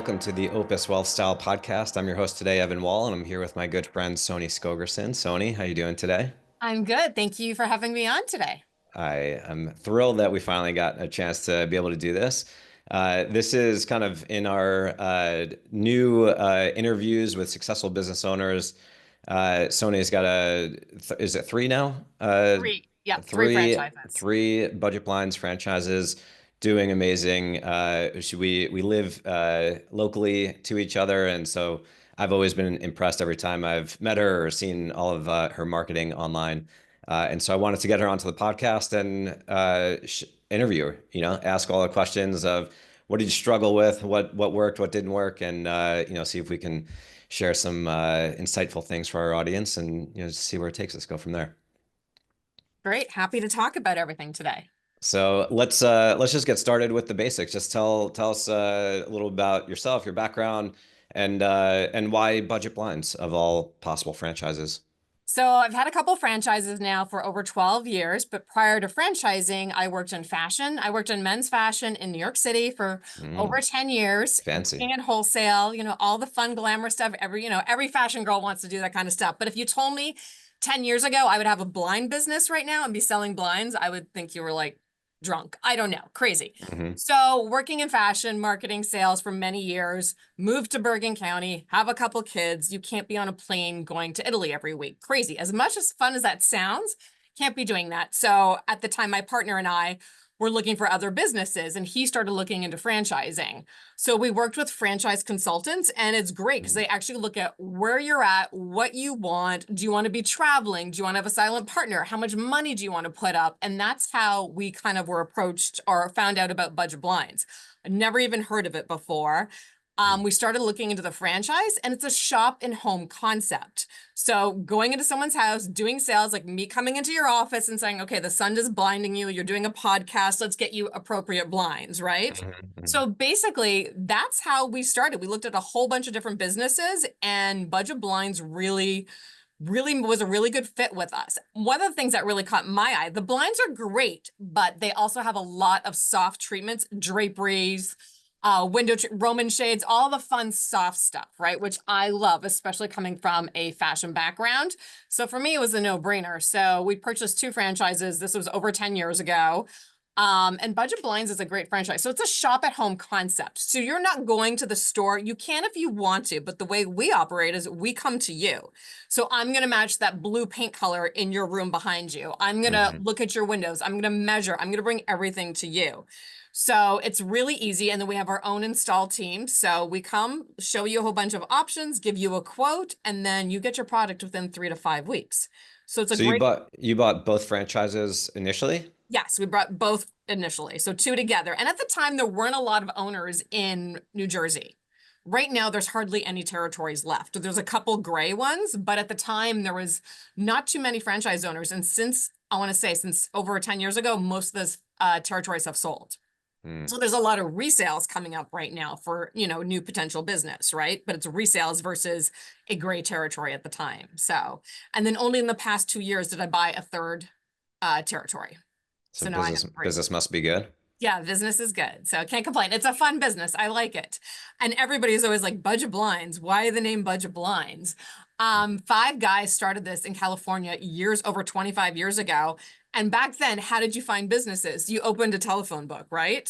welcome to the Opus Wealth Style Podcast. I'm your host today, Evan Wall, and I'm here with my good friend Sonie Skogerson. Sonie, how you doing today? I'm good. Thank you for having me on today. I am thrilled that we finally got a chance to be able to do this. This is kind of in our new interviews with successful business owners. Sony's got is it three now? Three. Yep, three Three, franchises. three Budget Blinds franchises doing amazing. We live locally to each other, and so I've always been impressed every time I've met her or seen all of her marketing online. And so I wanted to get her onto the podcast and interview her, ask all the questions of what did you struggle with, what worked, what didn't work, and see if we can share some insightful things for our audience and see where it takes us, go from there. Great. Happy to talk about everything today. So let's just get started with the basics. Just tell us a little about yourself, your background, and why Budget Blinds of all possible franchises. So I've had a couple franchises now for over 12 years, but prior to franchising, I worked in fashion. I worked in men's fashion in New York City for over Mm, 10 years, fancy. working at wholesale, all the fun glamour stuff. Every fashion girl wants to do that kind of stuff. But if you told me 10 years ago I would have a blind business right now and be selling blinds, I would think you were like drunk. I don't know, crazy. Hmm. So working in fashion, marketing, sales for many years, moved to Bergen County, have a couple kids. You can't be on a plane going to Italy every week. Crazy. As much as fun as that sounds, can't be doing that. So at the time, my partner and I were looking for other businesses, and he started looking into franchising. So we worked with franchise consultants, and it's great because they actually look at where you're at, what you want. Do you want to be traveling? Do you want to have a silent partner? How much money do you want to put up? And that's how we kind of were approached or found out about Budget Blinds. I'd never even heard of it before. We started looking into the franchise, and it's a shop in home concept. So going into someone's house, doing sales, like me coming into your office and saying, okay, the sun is blinding you. You're doing a podcast. Let's get you appropriate blinds, right? Hmm. So basically, that's how we started. We looked at a whole bunch of different businesses, and Budget Blinds really was a really good fit with us. One of the things that really caught my eye, the blinds are great, but they also have a lot of soft treatments, draperies, Roman shades, all the fun soft stuff, right? Which I love, especially coming from a fashion background. So for me, it was a no-brainer. So we purchased two franchises. This was over 10 years ago. And Budget Blinds is a great franchise. So it's a shop at home concept. So you're not going to the store. You can if you want to, but the way we operate is we come to you. So I'm going to match that blue paint color in your room behind you. I'm going to Hmm. look at your windows. I'm going to measure. I'm going to bring everything to you. So it's really easy. And then we have our own install team. So we come, show you a whole bunch of options, give you a quote, and then you get your product within 3 to 5 weeks. So it's a So you great. bought both franchises initially? Yes, we brought both initially, so two together. And at the time, there weren't a lot of owners in New Jersey. Right now, there's hardly any territories left. There's a couple gray ones, but at the time, there was not too many franchise owners. And I want to say, since over 10 years ago, most of those territories have sold. Mm. So there's a lot of resales coming up right now for, new potential business, right? But it's resales versus a gray territory at the time. So, and then only in the past 2 years did I buy a third territory. So So now I have three. business must be good. Yeah, business is good. So can't complain. It's a fun business. I like it. And everybody's always like, Budget Blinds. Why the name Budget Blinds? Five guys started this in California over 25 years ago. And back then, how did you find businesses? You opened a telephone book, right?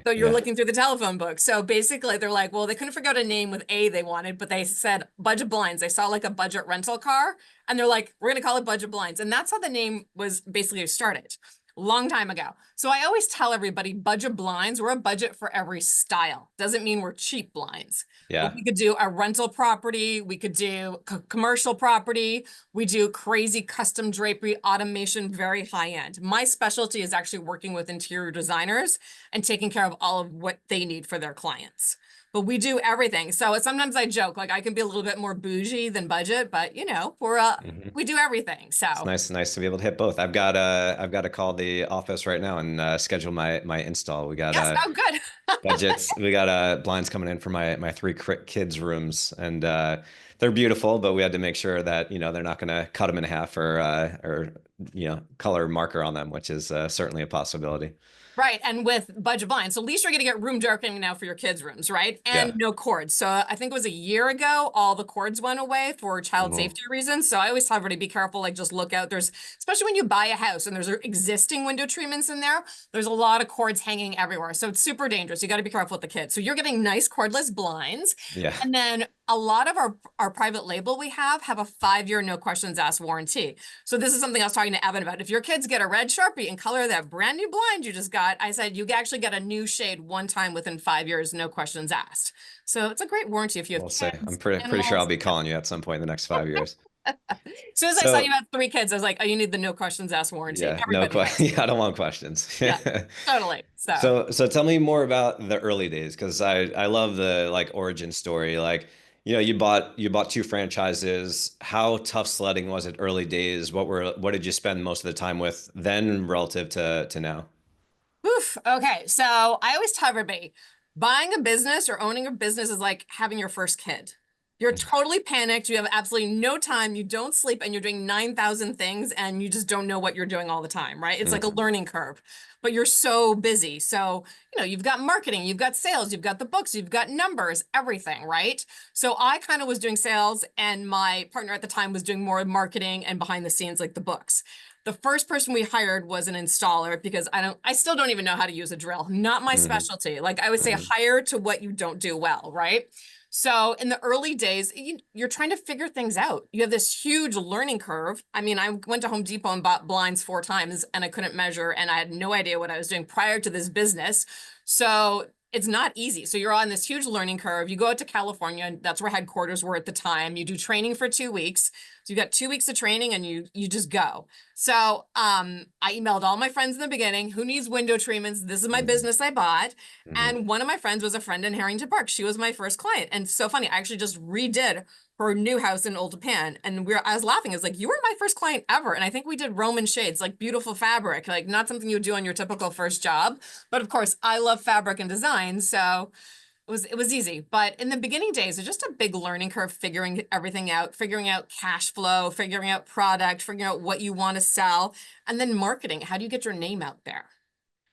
So you're Yeah. looking through the telephone book. So basically, they're like, well, they couldn't figure out a name with A they wanted, but they said Budget Blinds. They saw like a budget rental car, and they're like, we're going to call it Budget Blinds. And that's how the name was basically started. Long time ago. So I always tell everybody Budget Blinds, we're a budget for every style. Doesn't mean we're cheap blinds. But Yeah. we could do a rental property. We could do commercial property. We do crazy custom drapery, automation, very high end. My specialty is actually working with interior designers and taking care of all of what they need for their clients. But we do everything. So sometimes I joke, like I can be a little bit more bougie than budget, but Hmm. we do everything. It's So nice to be able to hit both. I've got to call the office right now and schedule my install. We got yes, oh good. budgets. We got blinds coming in for my three kids' rooms, and they're beautiful, but we had to make sure that they're not going to cut them in half or color marker on them, which is certainly a possibility. Right. And with budget blinds. So at least you're going to get room darkening now for your kids' rooms, right? And Yeah. no cords. So I think it was a year ago, all the cords went away for child Mhm. safety reasons. So I always tell everybody be careful, like just look out. There's, especially when you buy a house and there's existing window treatments in there, there's a lot of cords hanging everywhere. So it's super dangerous. You got to be careful with the kids. So you're getting nice cordless blinds. Yeah. And then a lot of our private label we have a 5-year no questions asked warranty. So this is something I was talking to Evan about. If your kids get a red Sharpie and color that brand new blind you just got, I said you actually get a new shade one time within 5 years, no questions asked. So it's a great warranty if you have We'll say. I'm kids, pretty sure I'll animals. be calling you at some point in the next 5 years. As soon as I saw you So had 3 kids, I was like, oh, you need the no questions asked warranty. yeah, no Everybody question. does. Yeah, I don't want questions. Yeah, totally. So. So tell me more about the early days because I love the like origin story. Like, you bought two franchises. How tough sledding was it early days? What did you spend most of the time with then relative to now? Oof. Okay. So I always tell everybody buying a business or owning a business is like having your first kid. You're totally panicked. You have absolutely no time. You don't sleep and you're doing 9,000 things and you just don't know what you're doing all the time, right? It's like a Mhm. learning curve, but you're so busy. So, you've got marketing, you've got sales, you've got the books, you've got numbers, everything, right? So I kind of was doing sales and my partner at the time was doing more marketing and behind the scenes, like the books. The first person we hired was an installer because I still don't even know how to use a drill. Not my Mhm. specialty. Like I would say, Mhm. hire to what you don't do well, right? So in the early days, you're trying to figure things out. You have this huge learning curve. I mean, I went to Home Depot and bought blinds 4 times and I couldn't measure and I had no idea what I was doing prior to this business. So it's not easy. So you're on this huge learning curve. You go out to California, and that's where headquarters were at the time. You do training for 2 weeks. So you got 2 weeks of training and you just go. So I emailed all my friends in the beginning, who needs window treatments? This is my Mhm. business I bought. Mhm. And one of my friends was a friend in Harrington Park. She was my first client. And so funny, I actually just redid her new house in Old Japan. And I was laughing. I was like, you were my first client ever. And I think we did Roman shades, like beautiful fabric, like not something you would do on your typical first job. But of course, I love fabric and design. So it was easy. But in the beginning days, it's just a big learning curve, figuring everything out, figuring out cash flow, figuring out product, figuring out what you want to sell, and then marketing. How do you get your name out there?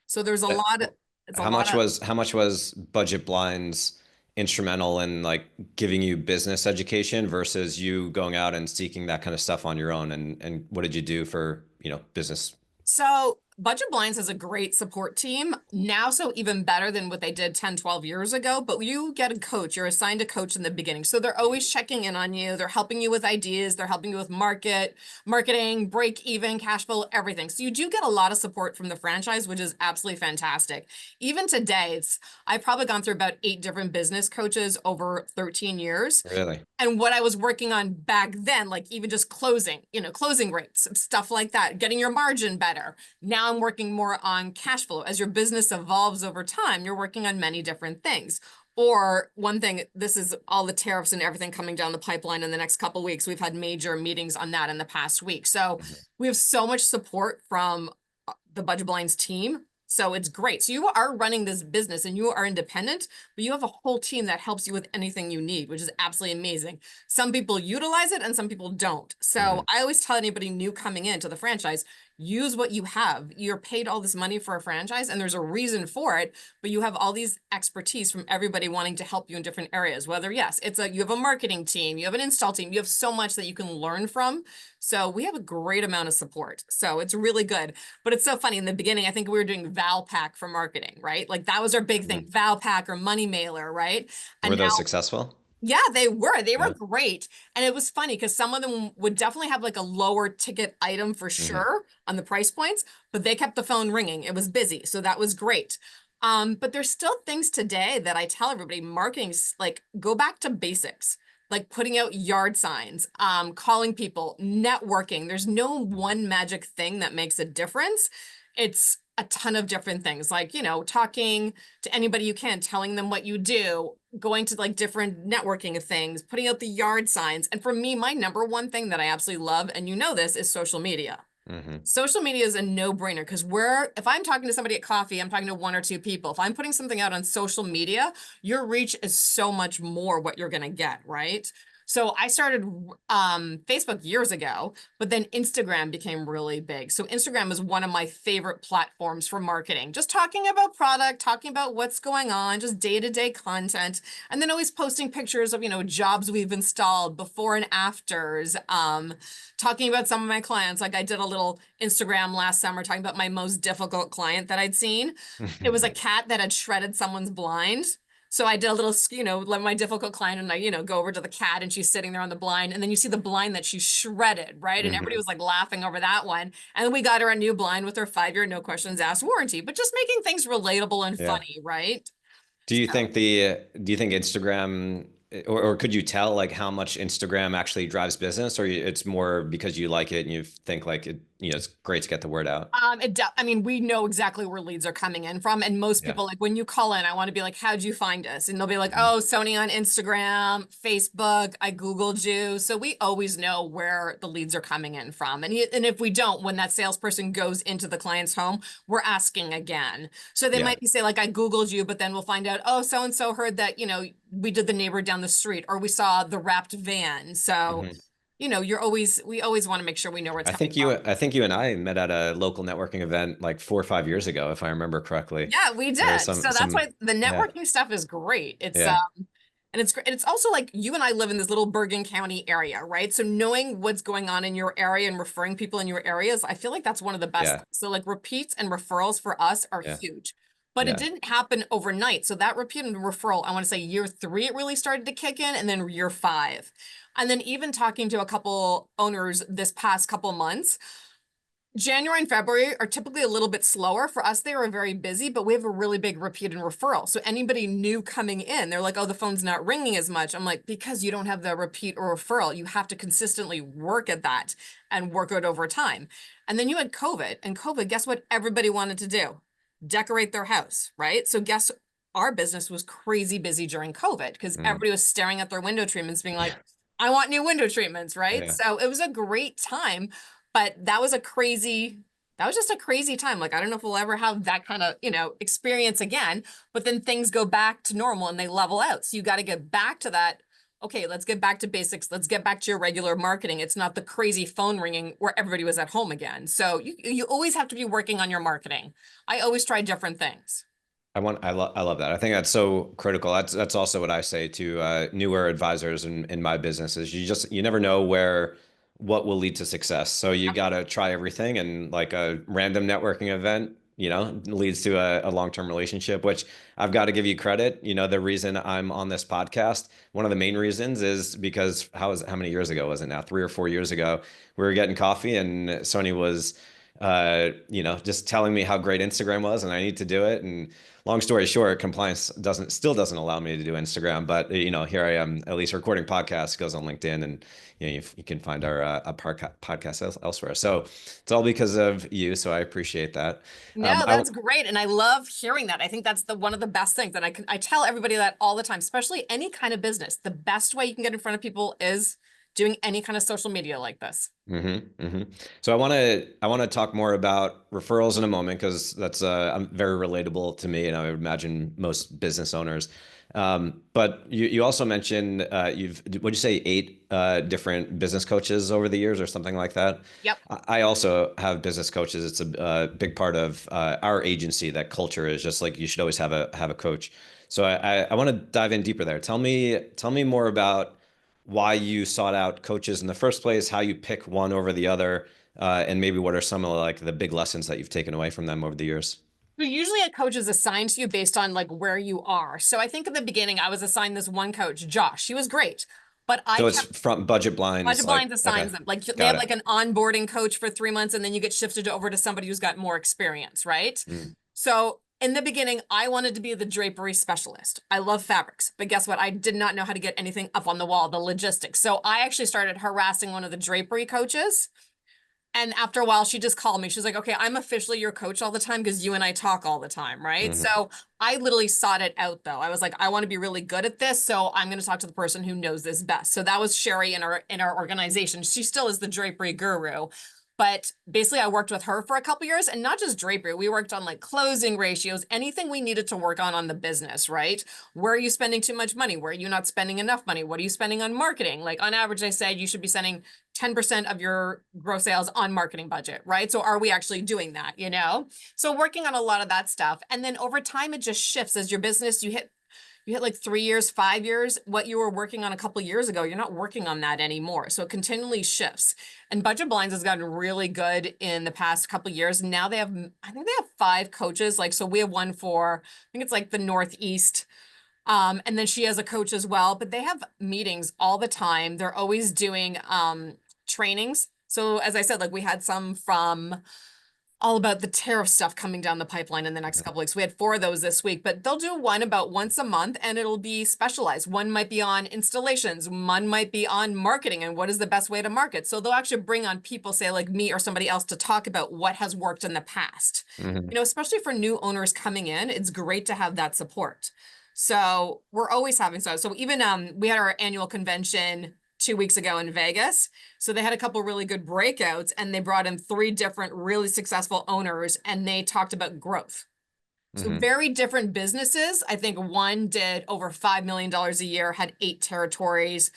So there's a Uh, lot of, it's a How lot much of. was Budget Blinds instrumental in like giving you business education versus you going out and seeking that kind of stuff on your own? And what did you do for, business? So Budget Blinds has a great support team now, so even better than what they did 10, 12 years ago. But you get a coach, you're assigned a coach in the beginning. So they're always checking in on you. They're helping you with ideas. They're helping you with marketing, break even, cash flow, everything. So you do get a lot of support from the franchise, which is absolutely fantastic. Even today, I've probably gone through about 8 different business coaches over 13 years. Really? And what I was working on back then, like even just closing rates, stuff like that, getting your margin better. Now I'm working more on cash flow. As your business evolves over time, you're working on many different things. Or one thing, this is all the tariffs and everything coming down the pipeline in the next couple of weeks. We've had major meetings on that in the past week. So Mhm. we have so much support from the Budget Blinds team. So it's great. So you are running this business and you are independent, but you have a whole team that helps you with anything you need, which is absolutely amazing. Some people utilize it and some people don't. So Mhm. I always tell anybody new coming into the franchise, use what you have. You're paid all this money for a franchise and there's a reason for it, but you have all these expertise from everybody wanting to help you in different areas. Whether, yes, you have a marketing team, you have an install team, you have so much that you can learn from. So we have a great amount of support. So it's really good. But it's so funny. In the beginning, I think we were doing Valpak for marketing, right? Like that was our big thing, Mhm. Valpak or Money Mailer, right? Were And now, those successful? yeah, they were Yeah. great. And it was funny because some of them would definitely have like a lower ticket item for Mhm. sure on the price points, but they kept the phone ringing. It was busy. So that was great. But there's still things today that I tell everybody, marketing's like go back to basics, like putting out yard signs, calling people, networking. There's no one magic thing that makes a difference. It's a ton of different things, like, talking to anybody you can, telling them what you do, going to like different networking things, putting out the yard signs. And for me, my number one thing that I absolutely love, and this, is social media. Mhm. Social media is a no-brainer because if I'm talking to somebody at coffee, I'm talking to 1 or 2 people. If I'm putting something out on social media, your reach is so much more what you're going to get, right? So I started Facebook years ago, but then Instagram became really big. So Instagram is one of my favorite platforms for marketing. Just talking about product, talking about what's going on, just day-to-day content, and then always posting pictures of, jobs we've installed, before and afters, talking about some of my clients. Like I did a little Instagram last summer talking about my most difficult client that I'd seen. It was a cat that had shredded someone's blind. So I did a little, like my difficult client, and I, go over to the cat and she's sitting there on the blind. And then you see the blind that she shredded, right? And everybody Hmm. was like laughing over that one. And then we got her a new blind with her 5-year, no questions asked warranty, but just making things relatable and Yeah. funny, right? Do you think Instagram, or could you tell like how much Instagram actually drives business, or it's more because you like it and you think like it's great to get the word out? I mean, we know exactly where leads are coming in from. And most Yeah. people, like when you call in, I want to be like, how'd you find us? And they'll be like, Hmm. oh, Sony on Instagram, Facebook, I Googled you. So we always know where the leads are coming in from. And if we don't, when that salesperson goes into the client's home, we're asking again. So they Yeah. might be say like, I Googled you, but then we'll find out, oh, so-and-so heard that, we did the neighbor down the street, or we saw the wrapped van. So, Hmm. we always want to make sure we know where it's coming from. I think you and I met at a local networking event like 4 or 5 years ago, if I remember correctly. Yeah, we There was did. So that's why the yeah, networking stuff is great. yeah, And it's great. And it's also like you and I live in this little Bergen County area, right? So knowing what's going on in your area and referring people in your areas, I feel like that's one of the best yeah, things. So like repeats and referrals for us are yeah, huge. But it yeah. didn't happen overnight. So that repeat and referral, I want to say year 3, it really started to kick in, and then year 5. And then even talking to a couple owners this past couple months, January and February are typically a little bit slower. For us, they were very busy, but we have a really big repeat and referral. So anybody new coming in, they're like, oh, the phone's not ringing as much. I'm like, because you don't have the repeat or referral. You have to consistently work at that and work it over time. And then you had COVID, and COVID, guess what everybody wanted to do? Decorate their house, right? So guess our business was crazy busy during COVID because Mm, everybody was staring at their window treatments, being like, I want new window treatments, right? yeah. So it was a great time, but that was just a crazy time. Like, I don't know if we'll ever have that kind of, experience again, but then things go back to normal and they level out. So you got to get back to that. Okay, let's get back to basics. Let's get back to your regular marketing. It's not the crazy phone ringing where everybody was at home again. So you always have to be working on your marketing. I always try different things. I love that. I think that's so critical. That's also what I say to newer advisors in my business is you never know what will lead to success. So you Yep. got to try everything, and like a random networking event, leads to a long-term relationship, which I've got to give you credit. The reason I'm on this podcast, one of the main reasons is because how many years ago was it now? 3 or 4 years ago, we were getting coffee and Sony was just telling me how great Instagram was and I need to do it. And long story short, compliance still doesn't allow me to do Instagram, but here I am, at least recording podcasts, goes on LinkedIn, and you can find our podcast elsewhere. So it's all because of you. So I appreciate that. No, I that's great. And I love hearing that. I think that's the one of the best things. And I tell everybody that all the time, especially any kind of business. The best way you can get in front of people is doing any kind of social media like this. So I want to talk more about referrals in a moment because that's very relatable to me, and I would imagine most business owners. But you also mentioned what'd you say, 8 different business coaches over the years or something like that. Yep. I also have business coaches. It's a big part of our agency. That culture is just like you should always have a coach. So I want to dive in deeper there. Tell me more about why you sought out coaches in the first place, how you pick one over the other, and maybe what are some of like the big lessons that you've taken away from them over the years. So usually a coach is assigned to you based on like where you are. So I think in the beginning I was assigned this one coach, Josh. He was great, but I So it's kept from budget blinds, Budget like Blinds okay, assigns them. Like they got have it. like an onboarding coach for 3 months, and then you get shifted over to somebody who's got more experience, right? Mm, So in the beginning, I wanted to be the drapery specialist. I love fabrics, but guess what? I did not know how to get anything up on the wall, the logistics. So I actually started harassing one of the drapery coaches. And after a while, she just called me. She's like, okay, I'm officially your coach all the time because you and I talk all the time, right? mhm. So I literally sought it out though. I was like, I want to be really good at this. So I'm going to talk to the person who knows this best. So that was Sherry in our organization. She still is the drapery guru. But basically, I worked with her for a couple years, and not just drapery. We worked on like closing ratios, anything we needed to work on the business, right? Where are you spending too much money? Where are you not spending enough money? What are you spending on marketing? Like on average, I said you should be spending 10% of your gross sales on marketing budget, right? So are we actually doing that, you know? So working on a lot of that stuff. And then over time, it just shifts as your business, you hit like 3 years, 5 years, what you were working on a couple years ago, you're not working on that anymore. So it continually shifts. And Budget Blinds has gotten really good in the past couple years. Now they have, I think they have 5 coaches. Like, so we have one for, I think it's like the Northeast. And then she has a coach as well, but they have meetings all the time. They're always doing trainings. So as I said, like we had some from all about the tariff stuff coming down the pipeline in the next couple weeks. We had 4 of those this week, but they'll do one about once a month and it'll be specialized. One might be on installations, one might be on marketing and what is the best way to market. So they'll actually bring on people, say like me or somebody else, to talk about what has worked in the past. Hmm. You know, especially for new owners coming in, it's great to have that support. So we're always having so even we had our annual convention 2 weeks ago in Vegas. So they had a couple really good breakouts and they brought in 3 different really successful owners and they talked about growth. So Hmm. very different businesses. I think one did over $5 million a year, had 8 territories.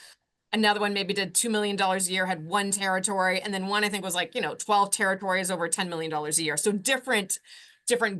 Another one maybe did $2 million a year, had 1 territory. And then one I think was like, 12 territories over $10 million a year. So different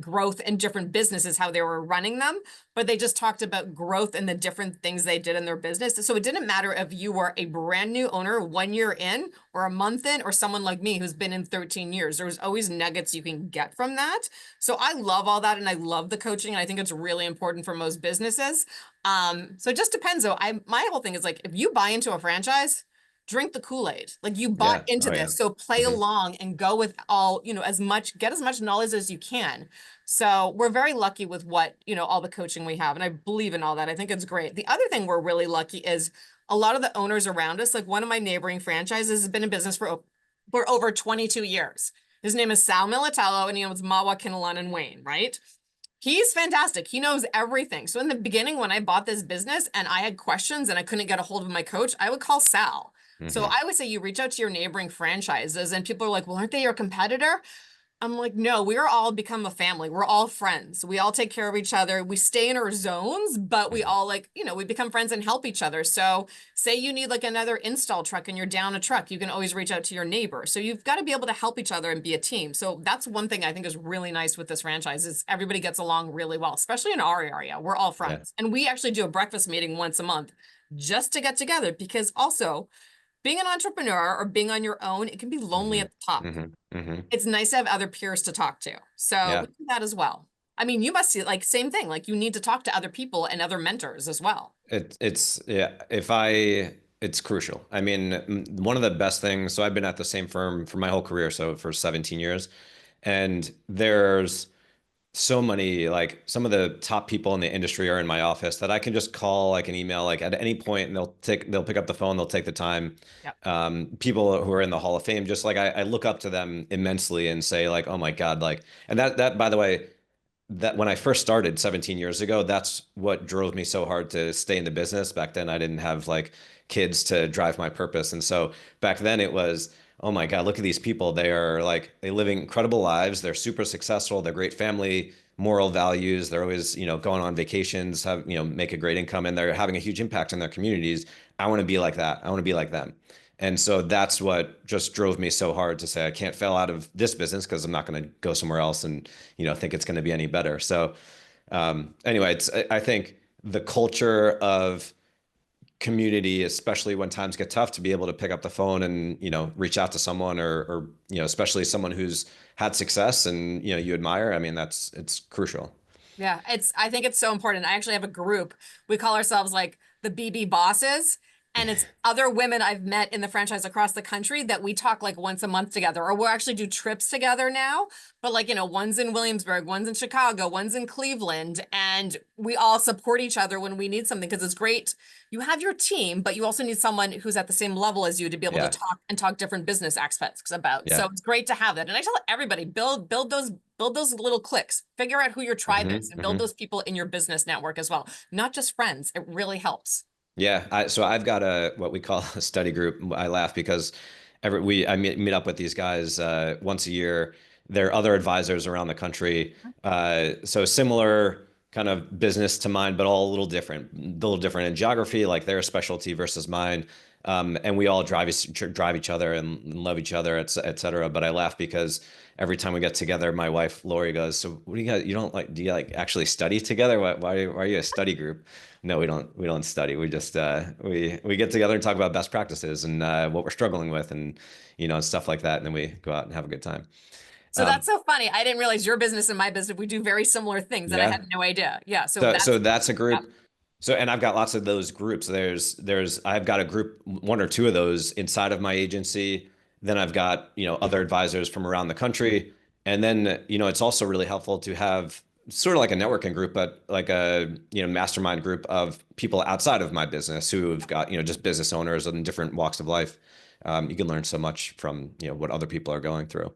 growth and different businesses, how they were running them, but they just talked about growth and the different things they did in their business. So it didn't matter if you were a brand new owner 1 year in or a month in, or someone like me who's been in 13 years, there was always nuggets you can get from that. So I love all that. And I love the coaching. And I think it's really important for most businesses. So it just depends though. My whole thing is like, if you buy into a franchise, drink the Kool-Aid. Like you bought Yeah. into Oh, yeah. this, so play Hmm. along and go with all, get as much knowledge as you can. So we're very lucky with what, all the coaching we have. And I believe in all that. I think it's great. The other thing we're really lucky is a lot of the owners around us, like one of my neighboring franchises has been in business for over 22 years. His name is Sal Militello and he owns Mawa, Kinnelon, and Wayne, right? He's fantastic. He knows everything. So in the beginning, when I bought this business and I had questions and I couldn't get a hold of my coach, I would call Sal. So Hmm. I would say you reach out to your neighboring franchises and people are like, well, aren't they your competitor? I'm like, no, we're all become a family. We're all friends. We all take care of each other. We stay in our zones, but we all like, we become friends and help each other. So say you need like another install truck and you're down a truck, you can always reach out to your neighbor. So you've got to be able to help each other and be a team. So that's one thing I think is really nice with this franchise is everybody gets along really well, especially in our area. We're all Yeah. friends. And we actually do a breakfast meeting once a month just to get together because also being an entrepreneur or being on your own, it can be lonely Hmm. at the top. Hmm. Hmm. It's nice to have other peers to talk to. So we Yeah. do that as well. I mean, you must see like same thing, like you need to talk to other people and other mentors as well. It's yeah, it's crucial. I mean, one of the best things, so I've been at the same firm for my whole career, so for 17 years, and there's so many, like some of the top people in the industry are in my office that I can just call, I can email, like at any point, and they'll pick up the phone, they'll take the time. Yeah. People who are in the Hall of Fame, just like I look up to them immensely and say like, oh my God, like, and that by the way, that when I first started 17 years ago, that's what drove me so hard to stay in the business. Back then, I didn't have like kids to drive my purpose. And so back then it was, oh my God, look at these people. They are like, they live incredible lives. They're super successful. They're great family, moral values. They're always, going on vacations, make a great income, and they're having a huge impact in their communities. I want to be like that. I want to be like them. And so that's what just drove me so hard to say I can't fail out of this business because I'm not going to go somewhere else and think it's going to be any better. So anyway, I think the culture of community, especially when times get tough, to be able to pick up the phone and reach out to someone or especially someone who's had success and you admire. I mean, it's crucial. Yeah, I think it's so important. I actually have a group. We call ourselves like the BB bosses. And it's other women I've met in the franchise across the country that we talk like once a month together, or we'll actually do trips together now. But like, one's in Williamsburg, one's in Chicago, one's in Cleveland, and we all support each other when we need something because it's great. You have your team, but you also need someone who's at the same level as you to be able to Yeah. talk different business aspects about. So Yeah. it's great to have that. And I tell everybody, build those little cliques, figure out who your tribe Hmm. is and build Hmm. those people in your business network as well. Not just friends. It really helps. Yeah, so I've got what we call a study group. I laugh because I meet up with these guys once a year. They're other advisors around the country. So similar kind of business to mine, but all a little different in geography, like their specialty versus mine. And we all drive each other and love each other, et cetera. But I laugh because every time we get together, my wife Lori goes, "So what do you guys? You don't like? Do you like actually study together? Why are you a study group?" No, we don't. We don't study. We just we get together and talk about best practices and what we're struggling with, and stuff like that. And then we go out and have a good time. So Um, that's so funny. I didn't realize your business and my business, we do very similar things and I yeah. had no idea. Yeah. So So that's, that's a yeah. group. So and I've got lots of those groups. I've got a group, one or two of those inside of my agency. Then I've got, other advisors from around the country. And then, it's also really helpful to have sort of like a networking group, but like a, mastermind group of people outside of my business who have got, just business owners in different walks of life. You can learn so much from, what other people are going through.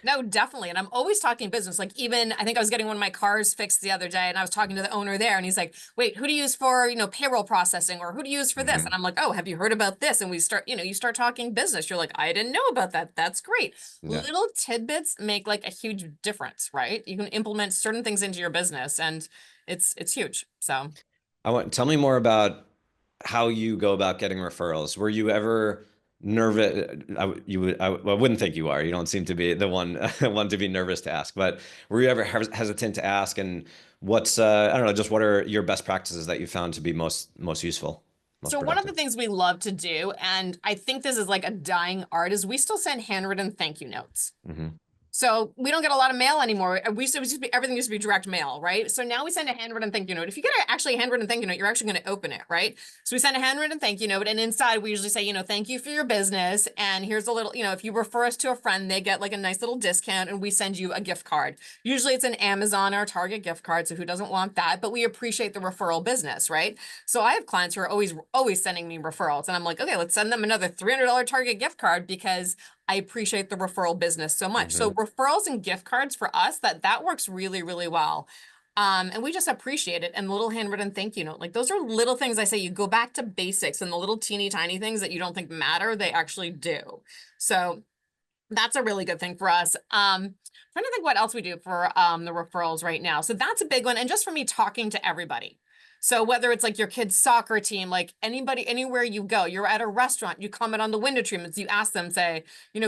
No, definitely. And I'm always talking business. Like even I think I was getting one of my cars fixed the other day and I was talking to the owner there and he's like, wait, who do you use for, payroll processing or who do you use for this? And Hmm. I'm like, oh, have you heard about this? And we start, you start talking business. You're like, I didn't know about that. That's great. Yeah. Little tidbits make like a huge difference, right? You can implement certain things into your business and it's huge. So Tell me more about how you go about getting referrals. Were you ever nervous? I wouldn't think you are. You don't seem to be the one one to be nervous to ask. But were you ever hesitant to ask? And I don't know, just what are your best practices that you found to be most useful, most So one of the productive? things we love to do, and I think this is like a dying art, is we still send handwritten thank you notes. Hmm. So we don't get a lot of mail anymore. Everything used to be direct mail, right? So now we send a handwritten thank you note. If you get actually a handwritten thank you note, you're actually going to open it, right? So we send a handwritten thank you note, and inside we usually say, thank you for your business, and here's a little, if you refer us to a friend, they get like a nice little discount, and we send you a gift card. Usually it's an Amazon or Target gift card, so who doesn't want that? But we appreciate the referral business, right? So I have clients who are always sending me referrals, and I'm like, okay, let's send them another $300 Target gift card because I appreciate the referral business so much. So Hmm. referrals and gift cards for us, that works really, really well. And we just appreciate it. And the little handwritten thank you note, like those are little things I say, you go back to basics and the little teeny tiny things that you don't think matter, they actually do. So that's a really good thing for us. Trying to think what else we do for the referrals right now. So that's a big one. And just for me talking to everybody. So whether it's like your kid's soccer team, like anybody, anywhere you go, you're at a restaurant, you comment on the window treatments, you ask them, say,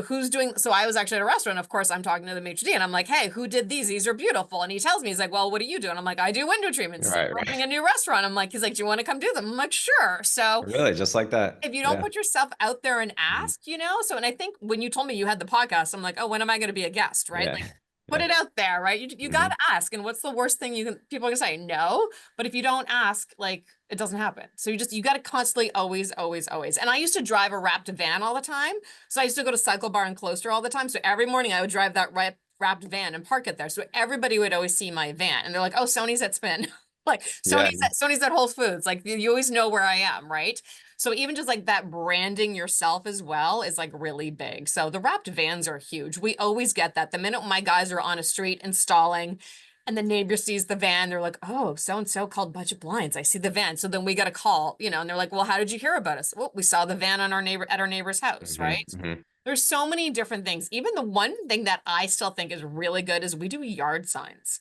who's doing, so I was actually at a restaurant, of course, I'm talking to the maitre d' and I'm like, hey, who did these? These are beautiful. And he tells me, he's like, well, what do you do? And I'm like, I do window treatments. Right, We're opening right. a new restaurant. I'm like, he's like, do you want to come do them? I'm like, sure. So Really, just like that. if you don't Yeah. put yourself out there and Mhm. ask, so, and I think when you told me you had the podcast, I'm like, oh, when am I going to be a guest, right? Yeah. Like, put Yeah. it out there, right? You got Hmm. to ask. And what's the worst thing people are going to say? No. But if you don't ask, like, it doesn't happen. So you got to constantly always, always, always. And I used to drive a wrapped van all the time. So I used to go to Cycle Bar and Closter all the time. So every morning I would drive that wrapped van and park it there. So everybody would always see my van and they're like, oh, Sony's at Spin. Like Yeah. Sony's at Whole Foods. Like you always know where I am, right? So even just like that branding yourself as well is like really big. So the wrapped vans are huge. We always get that. The minute my guys are on a street installing and the neighbor sees the van, they're like, oh, so-and-so called Budget Blinds. I see the van. So then we got a call, and they're like, well, how did you hear about us? Well, we saw the van on our neighbor's house, Hmm. right? Hmm. There's so many different things. Even the one thing that I still think is really good is we do yard signs.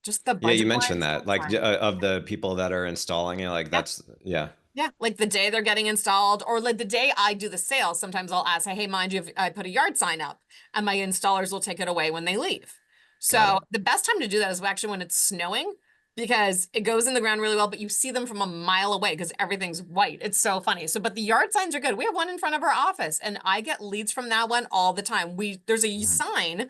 Just the Yeah, you Budget mentioned Blinds that, yard like sign. of the people that are installing it, like Yeah. that's yeah. Yeah, like the day they're getting installed, or like the day I do the sale, sometimes I'll ask, hey, mind you, if I put a yard sign up, and my installers will take it away when they leave. Got So it. the best time to do that is actually when it's snowing, because it goes in the ground really well, but you see them from a mile away because everything's white. It's so funny. So, but the yard signs are good. We have one in front of our office, and I get leads from that one all the time. There's a Mhm. sign,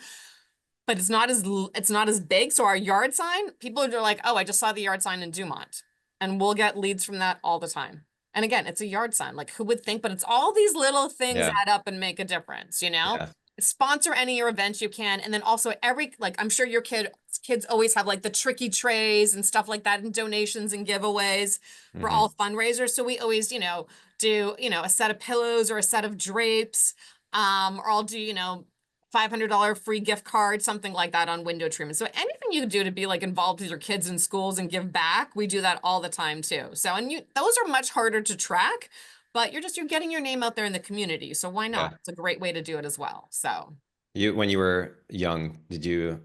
but it's not as big. So our yard sign, people are like, oh, I just saw the yard sign in Dumont. And we'll get leads from that all the time. And again, it's a yard sign. Like who would think, but it's all these little things Yeah. add up and make a difference. Yeah. Sponsor any of your events you can. And then also like I'm sure your kids always have like the tricky trays and stuff like that and donations and giveaways for Hmm. all fundraisers. So we always, do, a set of pillows or a set of drapes. Or I'll do, $500 free gift card, something like that on window treatment. So anything you do to be like involved with your kids in schools and give back, we do that all the time too. So, those are much harder to track, but you're getting your name out there in the community. So why Yeah. not? It's a great way to do it as well. So. When you were young, did you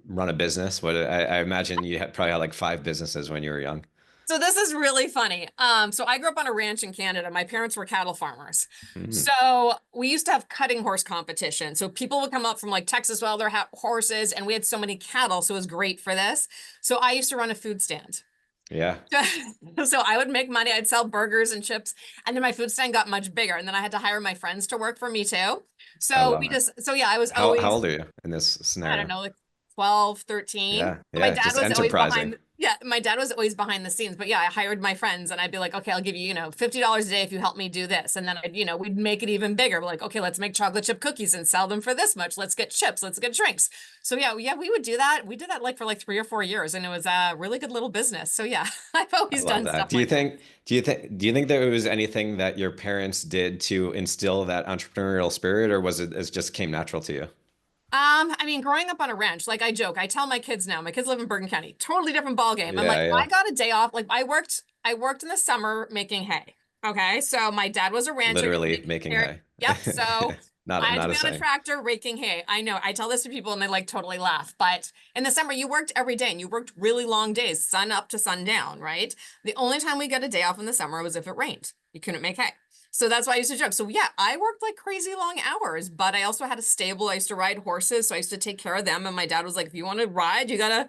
run a business? I imagine you probably had like five businesses when you were young. So this is really funny. So I grew up on a ranch in Canada. My parents were cattle farmers. Mm. So we used to have cutting horse competition. So people would come up from like Texas with all their horses, and we had so many cattle, so it was great for this. So I used to run a food stand. Yeah, So I would make money. I'd sell burgers and chips, and then my food stand got much bigger. And then I had to hire my friends to work for me too. I So love we it. just, so yeah, I was How always, old are you in this I don't scenario? know, like 12, 13. Yeah, But my yeah, dad just was always enterprising. behind, yeah, my dad was always behind the scenes. But yeah, I hired my friends and I'd be like, okay, I'll give you, $50 a day if you help me do this. And then we'd make it even bigger. We're like, okay, let's make chocolate chip cookies and sell them for this much. Let's get chips, let's get drinks. So yeah, we would do that. We did that like for like 3 or 4 years, and it was a really good little business. So yeah, I've I always love done that. stuff like that. Do you think there was anything that your parents did to instill that entrepreneurial spirit, or was it just came natural to you? I mean, growing up on a ranch, like I joke, I tell my kids now, my kids live in Bergen County, totally different ball game. I'm like, Yeah, I yeah. got a day off. Like I worked in the summer making hay. Okay. So my dad was a rancher. He was Literally making making hay. hay. Yep. So I had to Not a be on a saying. tractor raking hay. I know. I tell this to people and they like totally laugh. But in the summer, you worked every day and you worked really long days, sun up to sundown, right? The only time we got a day off in the summer was if it rained. You couldn't make hay. So that's why I used to joke. So yeah, I worked like crazy long hours, but I also had a stable. I used to ride horses, so I used to take care of them. And my dad was like, if you want to ride, you gotta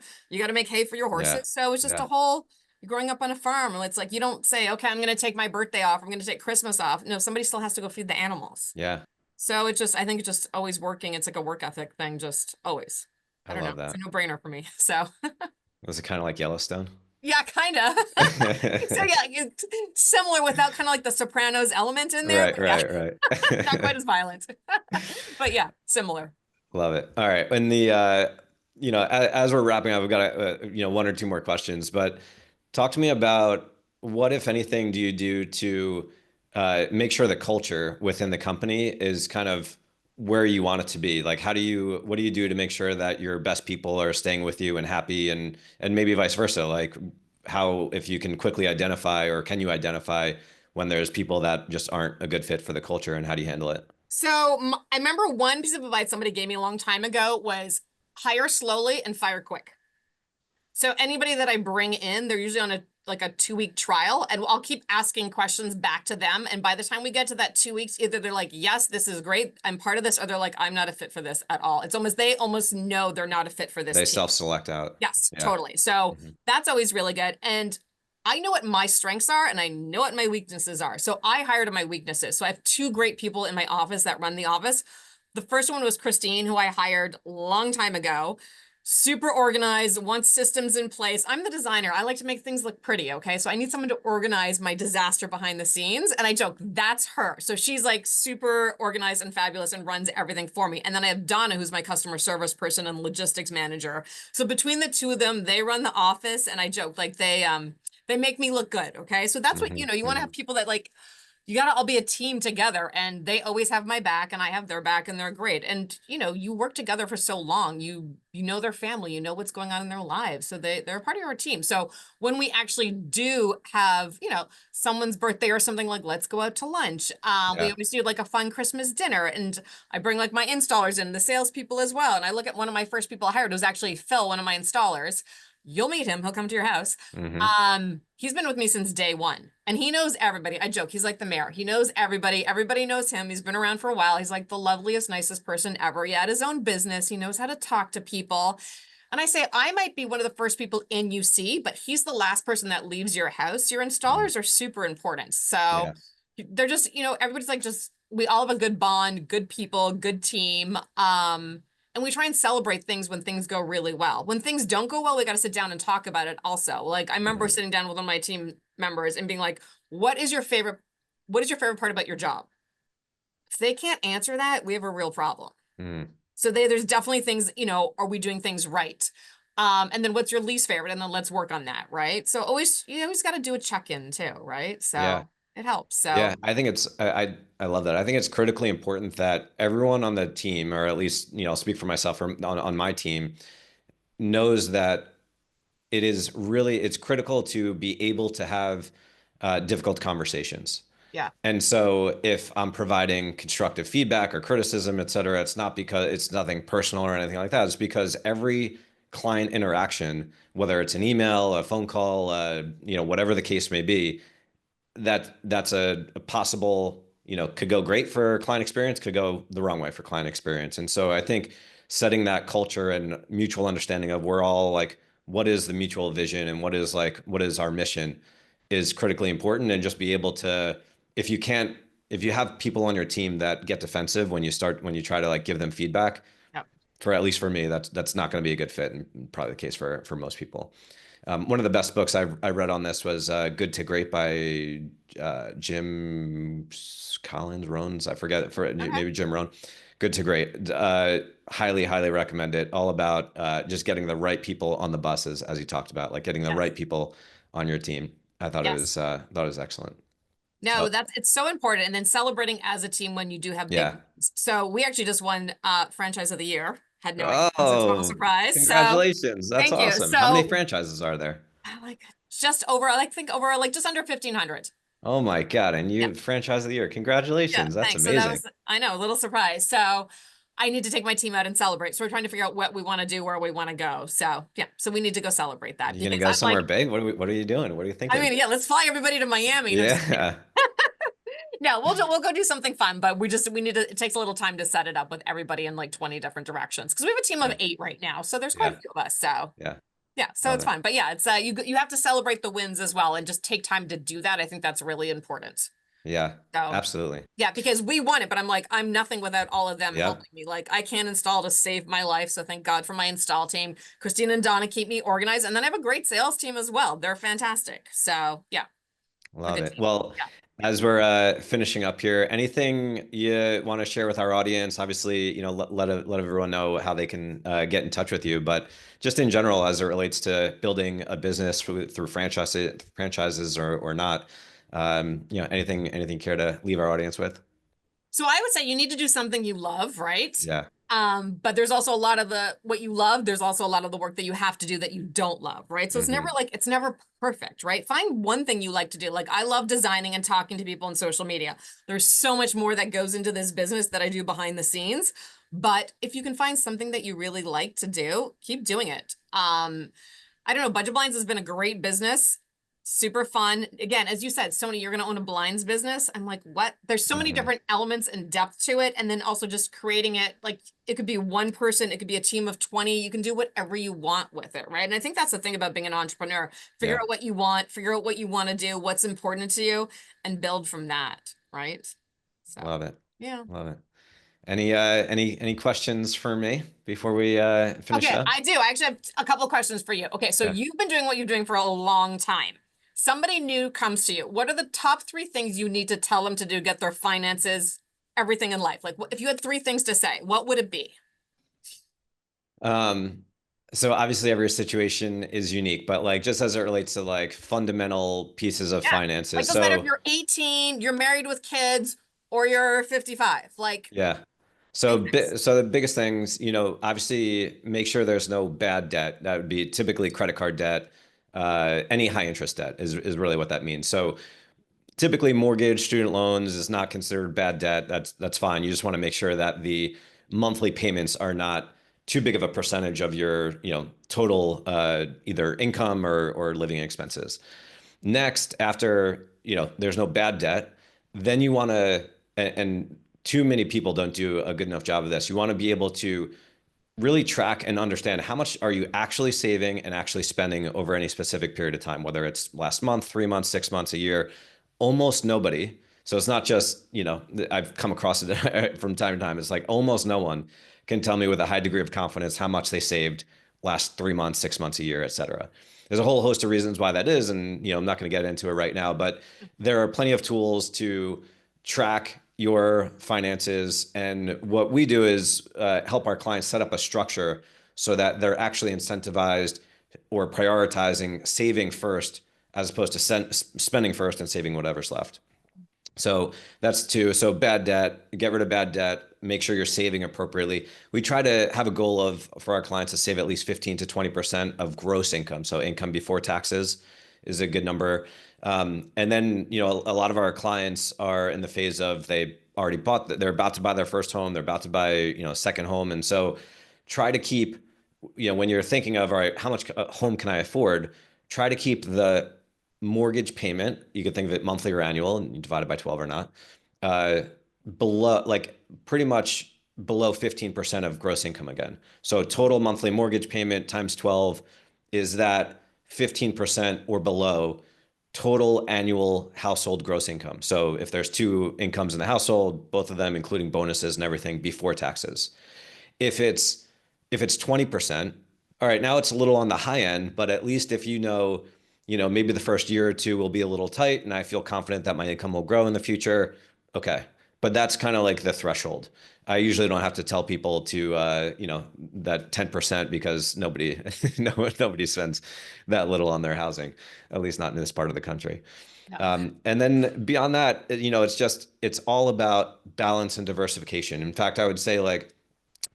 make hay for your Yeah, horses. So it was just a yeah, whole growing up on a farm. It's like you don't say, okay, I'm gonna take my birthday off, I'm gonna take Christmas off. No, somebody still has to go feed the animals. yeah. So I think it's just always working. It's like a work ethic thing, just always. I I don't know. love It's a that. no-brainer for me. So Was it kind of like Yellowstone? yeah, kind of. So yeah, it's similar without kind of like the Sopranos element in there, Right, but yeah, right, right. not quite as violent. But yeah, similar. Love it. All right. And as we're wrapping up, I've got one or two more questions, but talk to me about what, if anything, do you do to make sure the culture within the company is kind of where you want it to be? Like, what do you do to make sure that your best people are staying with you and happy, and maybe vice versa? Like, how, if you can quickly identify, or can you identify when there's people that just aren't a good fit for the culture, and how do you handle it? So I remember one piece of advice somebody gave me a long time ago was hire slowly and fire quick. So anybody that I bring in, they're usually on a 2 week trial, and I'll keep asking questions back to them. And by the time we get to that 2 weeks, either they're like, yes, this is great, I'm part of this, or they're like, I'm not a fit for this at all. They almost know they're not a fit for this They team. self-select out. Yes, Yeah. totally. So Mhm. that's always really good. And I know what my strengths are and I know what my weaknesses are. So I hired my weaknesses. So I have two great people in my office that run the office. The first one was Christine, who I hired a long time ago. Super organized, wants systems in place. I'm the designer. I like to make things look pretty. Okay. So I need someone to organize my disaster behind the scenes. And I joke, that's her. So she's like super organized and fabulous and runs everything for me. And then I have Donna, who's my customer service person and logistics manager. So between the two of them, they run the office. And I joke, like they make me look good. Okay. So that's what, Hmm. you want to have Hmm. people that like, you gotta all be a team together, and they always have my back and I have their back, and they're great. And you work together for so long, you know their family, you know what's going on in their lives. So they're a part of our team. So when we actually do have, someone's birthday or something, like let's go out to lunch. We Yeah. always do like a fun Christmas dinner, and I bring like my installers in, the salespeople as well. And I look at one of my first people I hired, it was actually Phil, one of my installers. You'll meet him, he'll come to your house. Hmm. He's been with me since day one, and he knows everybody. I joke, he's like the mayor. He knows everybody. Everybody knows him. He's been around for a while. He's like the loveliest, nicest person ever. He had his own business. He knows how to talk to people. And I say, I might be one of the first people in you see, but he's the last person that leaves your house. Your installers are super important. So Yeah. they're just, everybody's like, just, we all have a good bond, good people, good team. And we try and celebrate things when things go really well. When things don't go well, we got to sit down and talk about it also. Like I remember Hmm. sitting down with one of my team members and being like, what is your favorite, what is your favorite part about your job? If they can't answer that, we have a real problem. Hmm. So there's definitely things, are we doing things right? And then what's your least favorite? And then let's work on that, right? So always, you always got to do a check-in too, right? Yeah. So it helps. So Yeah. I think I love that. I think it's critically important that everyone on the team, or at least, I'll speak for myself, or on my team, knows that it's critical to be able to have difficult conversations. Yeah. And so if I'm providing constructive feedback or criticism, et cetera, it's not because it's nothing personal or anything like that. It's because every client interaction, whether it's an email, a phone call, whatever the case may be, that's a possible, could go great for client experience, could go the wrong way for client experience. And so I think setting that culture and mutual understanding of we're all like, what is the mutual vision and what is our mission is critically important. And just be able to, if you can't, if you have people on your team that get defensive when you try to like give them feedback, Yep. for at least for me, that's not going to be a good fit, and probably the case for most people. One of the best books I read on this was Good to Great by Jim Collins, Rohns. I forget, for Okay. maybe Jim Rohn. Good to Great. Highly, highly recommend it. All about just getting the right people on the buses, as you talked about, like getting the Yes. right people on your team. I Yes. thought it was excellent. No, So it's so important. And then celebrating as a team when you do have big yeah. wins. So we actually just won franchise of the year. Had no idea. It was a total Oh, surprise. So congratulations. That's thank you. awesome. How many So franchises are there? like just over, I think over like just under 1,500. Oh my God. And Yeah. you franchise of the year. Yeah. Congratulations. That's Thanks. So that amazing. was, I know, a little surprise. So I need to take my team out and celebrate. So we're trying to figure out what we want to do, where we want to go. So yeah. So we need to go celebrate that You gonna because go I'm somewhere like, big? What are you doing? What are you I thinking? mean, yeah, let's fly everybody to Miami. No, just kidding. Yeah. No, we'll go do something fun, but we need to, it takes a little time to set it up with everybody in like 20 different directions. Cause we have a team of Yeah. 8 right now. So there's quite a Yeah. few of us. So Yeah. yeah, so Love it's it. fun. But yeah, it's you have to celebrate the wins as well and just take time to do that. I think that's really important. Yeah. So Absolutely. yeah, because we won it, but I'm like, I'm nothing without all of them Yep. helping me. Like I can't install to save my life. So thank God for my install team. Christina and Donna keep me organized. And then I have a great sales team as well. They're fantastic. So yeah, a Love good it. team. Well, Yeah. as we're finishing up here, anything you want to share with our audience? Obviously, let everyone know how they can get in touch with you, but just in general, as it relates to building a business through franchises or not, anything care to leave our audience with? So I would say you need to do something you love, right? Yeah. But there's also a lot of the what you love, there's also a lot of the work that you have to do that you don't love, right? So Hmm. it's never perfect, right? Find one thing you like to do. Like I love designing and talking to people on social media. There's so much more that goes into this business that I do behind the scenes. But if you can find something that you really like to do, keep doing it. I don't know, Budget Blinds has been a great business. Super fun. Again, as you said, Sony, you're going to own a blinds business. I'm like, what? There's so many Hmm. different elements and depth to it. And then also just creating it, like it could be one person, it could be a team of 20. You can do whatever you want with it, right? And I think that's the thing about being an entrepreneur. Figure Yeah. out what you want, figure out what you want to do, what's important to you, and build from that, right? So, Love it. yeah. Love it. Any questions for me before we finish Okay, up? I do. I actually have a couple of questions for you. Okay, so Yeah. you've been doing what you're doing for a long time. Somebody new comes to you. What are the top 3 things you need to tell them to do, get their finances, everything in life? Like, if you had 3 things to say, what would it be? Um, so obviously every situation is unique, but like just as it relates to like fundamental pieces of Yeah. Like, finances. doesn't matter if So you're 18, you're married with kids, or you're 55. Like, yeah. basics. So the biggest things, obviously make sure there's no bad debt. That would be typically credit card debt. Any high interest debt is really what that means. So typically mortgage, student loans is not considered bad debt. That's fine. You just want to make sure that the monthly payments are not too big of a percentage of your, total either income or living expenses. Next, after, there's no bad debt, then you want to, and too many people don't do a good enough job of this. You want to be able to really track and understand how much are you actually saving and actually spending over any specific period of time, whether it's last month, 3 months, 6 months, a year. Almost nobody. So it's not just, I've come across it from time to time. It's like almost no one can tell me with a high degree of confidence how much they saved last 3 months, 6 months, a year, et cetera. There's a whole host of reasons why that is. And, I'm not going to get into it right now, but there are plenty of tools to track your finances. And what we do is help our clients set up a structure so that they're actually incentivized or prioritizing saving first as opposed to spending first and saving whatever's left. So that's two. So bad debt, get rid of bad debt, make sure you're saving appropriately. We try to have a goal of for our clients to save at least 15 to 20% of gross income. So income before taxes is a good number. And then, a lot of our clients are in the phase of they already bought, they're about to buy their first home, they're about to buy, a second home. And so try to keep, when you're thinking of, all right, how much home can I afford? Try to keep the mortgage payment, you could think of it monthly or annual, and you divide it by 12 or not, uh, below, like pretty much below 15% of gross income again. So total monthly mortgage payment times 12 is that 15% or below total annual household gross income. So if there's two incomes in the household, both of them including bonuses and everything before taxes. If it's 20%, all right, now it's a little on the high end, but at least if maybe the first year or two will be a little tight and I feel confident that my income will grow in the future, okay. But that's kind of like the threshold. I usually don't have to tell people to, that 10% because nobody spends that little on their housing, at least not in this part of the country. No. And then beyond that, it's all about balance and diversification. In fact, I would say like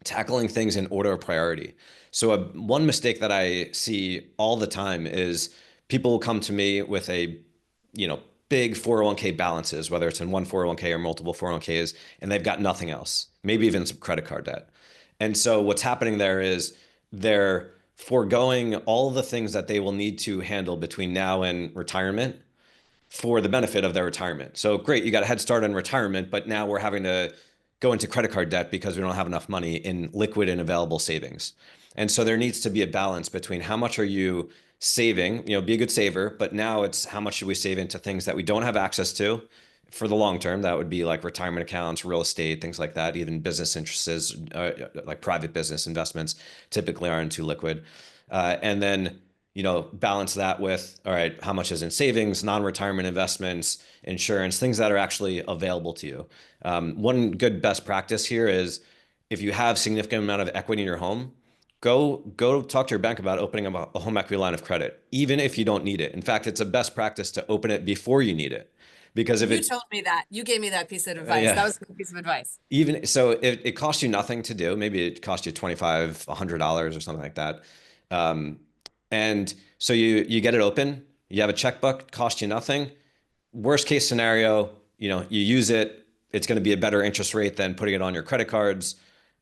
tackling things in order of priority. So one mistake that I see all the time is people will come to me with big 401k balances, whether it's in one 401k or multiple 401ks, and they've got nothing else, maybe even some credit card debt. And so what's happening there is they're foregoing all the things that they will need to handle between now and retirement for the benefit of their retirement. So great, you got a head start on retirement, but now we're having to go into credit card debt because we don't have enough money in liquid and available savings. And so there needs to be a balance between how much are you saving, be a good saver, but now it's how much should we save into things that we don't have access to for the long term. That would be like retirement accounts, real estate, things like that, even business interests, like private business investments typically aren't too liquid. And then balance that with, all right, how much is in savings, non-retirement investments, insurance, things that are actually available to you. One good best practice here is if you have significant amount of equity in your home, go talk to your bank about opening up a home equity line of credit, even if you don't need it. In fact, it's a best practice to open it before you need it. Because if You it, told me that. You gave me that piece of advice. yeah, That was a good piece of advice. even so, it costs you nothing to do. Maybe it costs you $100 or something like that. Um, and so you get it open, you have a checkbook, cost you nothing. Worst case scenario, you use it, it's going to be a better interest rate than putting it on your credit cards.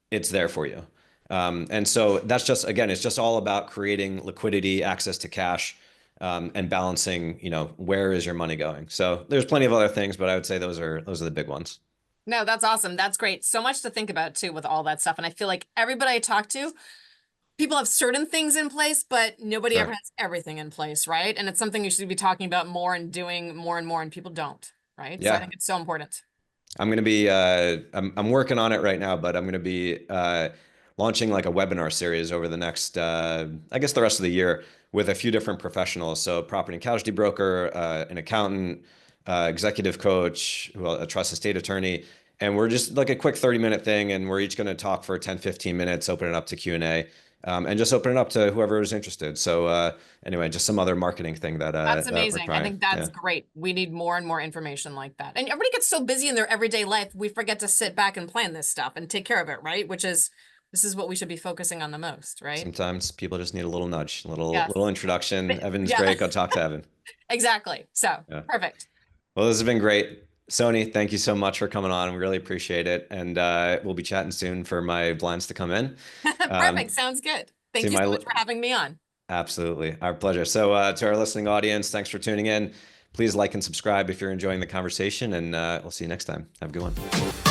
It's there for you. And so that's just, again, it's just all about creating liquidity, access to cash, and balancing, where is your money going? So there's plenty of other things, but I would say those are the big ones. No, that's awesome. That's great. So much to think about too with all that stuff. And I feel like everybody I talk to, people have certain things in place, but nobody ever Sure. has everything in place, right? And it's something you should be talking about more and doing more and more, and people don't, right? So I Yeah. think it's so important. I'm going to be, I'm working on it right now, but I'm going to be launching like a webinar series over the next, I guess the rest of the year with a few different professionals. So property and casualty broker, an accountant, executive coach, a trust estate attorney. And we're just like a quick 30-minute thing. And we're each going to talk for 10, 15 minutes, open it up to Q&A, and just open it up to whoever is interested. So anyway, just some other marketing thing That's that we're amazing. I trying. think that's Yeah, great. We need more and more information like that. And everybody gets so busy in their everyday life, we forget to sit back and plan this stuff and take care of it, right? This is what we should be focusing on the most, right? sometimes people just need a little nudge, a little Yes. little introduction. Evan's Yeah, great. Go talk to Evan. exactly. So Yeah. perfect. Well, this has been great. Sony, thank you so much for coming on. We really appreciate it. And we'll be chatting soon for my blinds to come in. Perfect. Um, Sounds good. see Thank you so much for having me on. absolutely. Our pleasure. So to our listening audience, thanks for tuning in. Please like and subscribe if you're enjoying the conversation, and we'll see you next time. Have a good one.